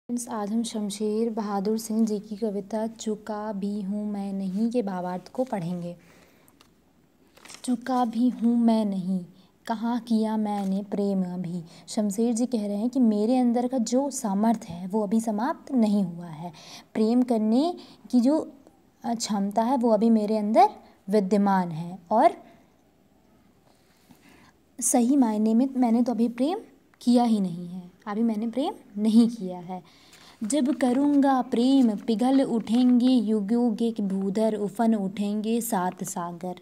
Friends, आज हम शमशेर बहादुर सिंह जी की कविता चुका भी हूँ मैं नहीं के भावार्थ को पढ़ेंगे। चुका भी हूँ मैं नहीं, कहाँ किया मैंने प्रेम अभी। शमशेर जी कह रहे हैं कि मेरे अंदर का जो सामर्थ्य है वो अभी समाप्त नहीं हुआ है। प्रेम करने की जो क्षमता है वो अभी मेरे अंदर विद्यमान है और सही मायने में मैंने तो अभी प्रेम किया ही नहीं है, अभी मैंने प्रेम नहीं किया है। जब करूँगा प्रेम पिघल उठेंगे युगों के भूधर, उफन उठेंगे सात सागर।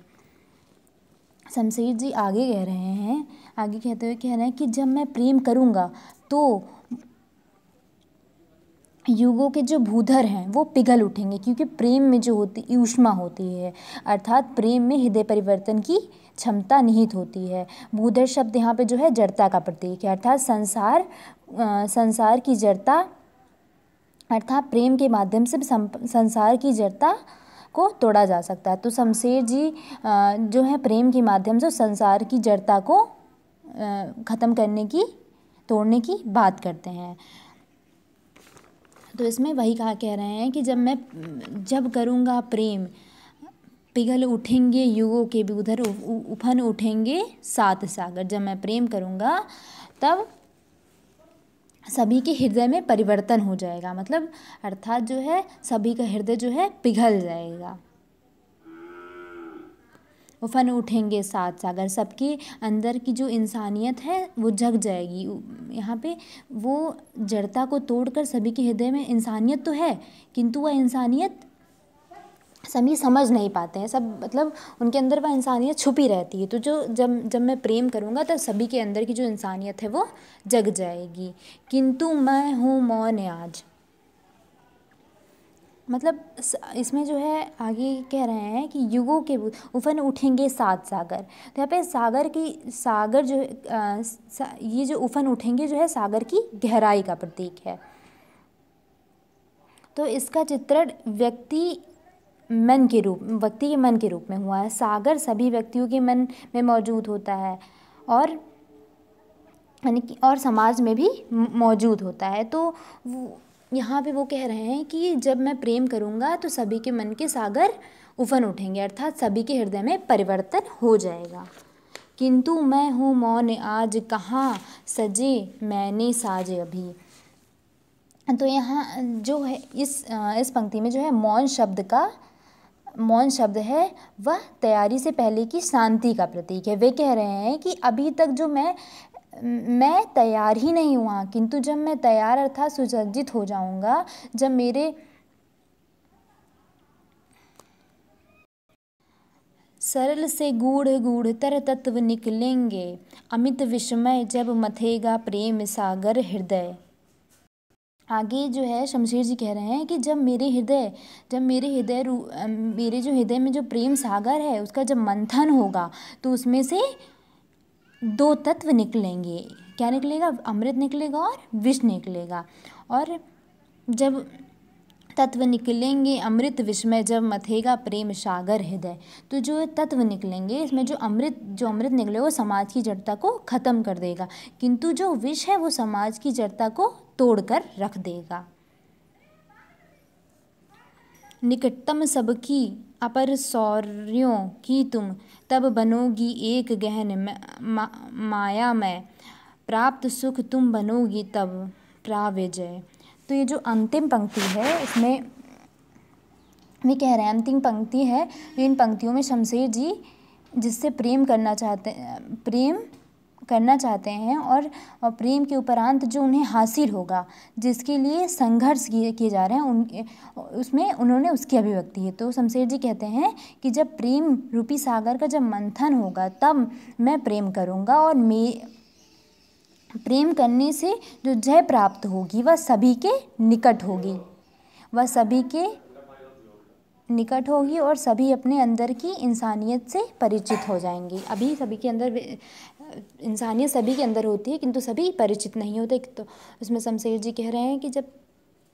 शमशेर जी आगे कह रहे हैं, आगे कहते हुए कह रहे हैं कि जब मैं प्रेम करूँगा तो युगों के जो भूधर हैं वो पिघल उठेंगे, क्योंकि प्रेम में जो होती ऊष्मा होती है, अर्थात प्रेम में हृदय परिवर्तन की क्षमता निहित होती है। भूधर शब्द यहाँ पे जो है जड़ता का प्रतीक है, अर्थात संसार की जड़ता, अर्थात प्रेम के माध्यम से संसार की जड़ता को तोड़ा जा सकता है। तो शमशेर जी जो है प्रेम के माध्यम से संसार की जड़ता को ख़त्म करने की, तोड़ने की बात करते हैं। तो इसमें वही कह रहे हैं कि जब करूँगा प्रेम पिघल उठेंगे युगों के भी उधर, उफन उठेंगे सात सागर। जब मैं प्रेम करूँगा तब सभी के हृदय में परिवर्तन हो जाएगा, मतलब अर्थात जो है सभी का हृदय जो है पिघल जाएगा। उफन उठेंगे सात सागर, सबके अंदर की जो इंसानियत है वो जग जाएगी। यहाँ पे वो जड़ता को तोड़कर सभी के हृदय में इंसानियत तो है, किंतु वह इंसानियत सभी समझ नहीं पाते हैं, सब मतलब उनके अंदर वह इंसानियत छुपी रहती है। तो जब मैं प्रेम करूँगा तब सभी के अंदर की जो इंसानियत है वो जग जाएगी। किंतु मैं हूँ मौन आज, मतलब इसमें जो है आगे कह रहे हैं कि युगों के उफन उठेंगे सात सागर। तो यहाँ पे सागर जो ये जो उफन उठेंगे जो है सागर की गहराई का प्रतीक है। तो इसका चित्रण व्यक्ति के मन के रूप में हुआ है। सागर सभी व्यक्तियों के मन में मौजूद होता है और यानी कि और समाज में भी मौजूद होता है। तो यहाँ पे वो कह रहे हैं कि जब मैं प्रेम करूँगा तो सभी के मन के सागर उफन उठेंगे, अर्थात सभी के हृदय में परिवर्तन हो जाएगा। किंतु मैं हूँ मौन आज, कहाँ सजे मैंने साज अभी। तो यहाँ जो है इस पंक्ति में जो है मौन शब्द है वह तैयारी से पहले की शांति का प्रतीक है। वे कह रहे हैं कि अभी तक जो मैं तैयार ही नहीं हुआ, किंतु जब मैं तैयार अर्थात सुसज्जित हो जाऊंगा, जब मेरे सरल से गूढ़तर तत्व निकलेंगे, अमित विस्मय जब मथेगा प्रेम सागर हृदय। आगे जो है शमशेर जी कह रहे हैं कि मेरे जो हृदय में जो प्रेम सागर है उसका जब मंथन होगा तो उसमें से दो तत्व निकलेंगे। क्या निकलेगा? अमृत निकलेगा और विष निकलेगा। और जब तत्व निकलेंगे अमृत विस्मय जब मथेगा प्रेम सागर हृदय, तो जो तत्व निकलेंगे इसमें जो अमृत निकलेगा वो समाज की जड़ता को ख़त्म कर देगा, किंतु जो विष है वो समाज की जड़ता को तोड़कर रख देगा। निकटतम सबकी अपर सौर्यों की तुम, तब बनोगी एक गहन माया में, प्राप्त सुख तुम बनोगी तब प्राविजय। तो ये जो अंतिम पंक्ति है इसमें वे कह रहे हैं, अंतिम पंक्ति है, इन पंक्तियों में शमशेर जी जिससे प्रेम करना चाहते हैं और प्रेम के उपरांत जो उन्हें हासिल होगा, जिसके लिए संघर्ष किए जा रहे हैं, उसमें उन्होंने उसकी अभिव्यक्ति है। तो शमशेर जी कहते हैं कि जब प्रेम रूपी सागर का जब मंथन होगा तब मैं प्रेम करूँगा और प्रेम करने से जो जय प्राप्त होगी वह सभी के निकट होगी, और सभी अपने अंदर की इंसानियत से परिचित हो जाएंगे। अभी सभी के अंदर इंसानियत सभी के अंदर होती है, किंतु सभी परिचित नहीं होते। तो उसमें शमशेर जी कह रहे हैं कि जब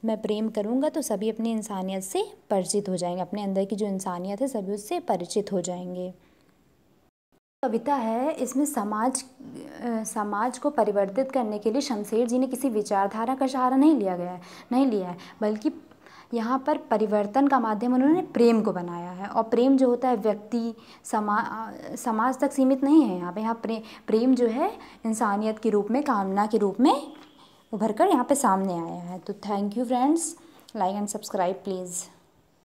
मैं प्रेम करूँगा तो सभी अपनी इंसानियत से परिचित हो जाएंगे, अपने अंदर की जो इंसानियत है सभी उससे परिचित हो जाएंगे। कविता है, इसमें समाज को परिवर्तित करने के लिए शमशेर जी ने किसी विचारधारा का सहारा नहीं लिया है, बल्कि यहाँ पर परिवर्तन का माध्यम उन्होंने प्रेम को बनाया है। और प्रेम जो होता है व्यक्ति समाज तक सीमित नहीं है। यहाँ प्रेम जो है इंसानियत के रूप में, कामना के रूप में उभर कर यहाँ पे सामने आया है। तो thank you friends, like and subscribe please.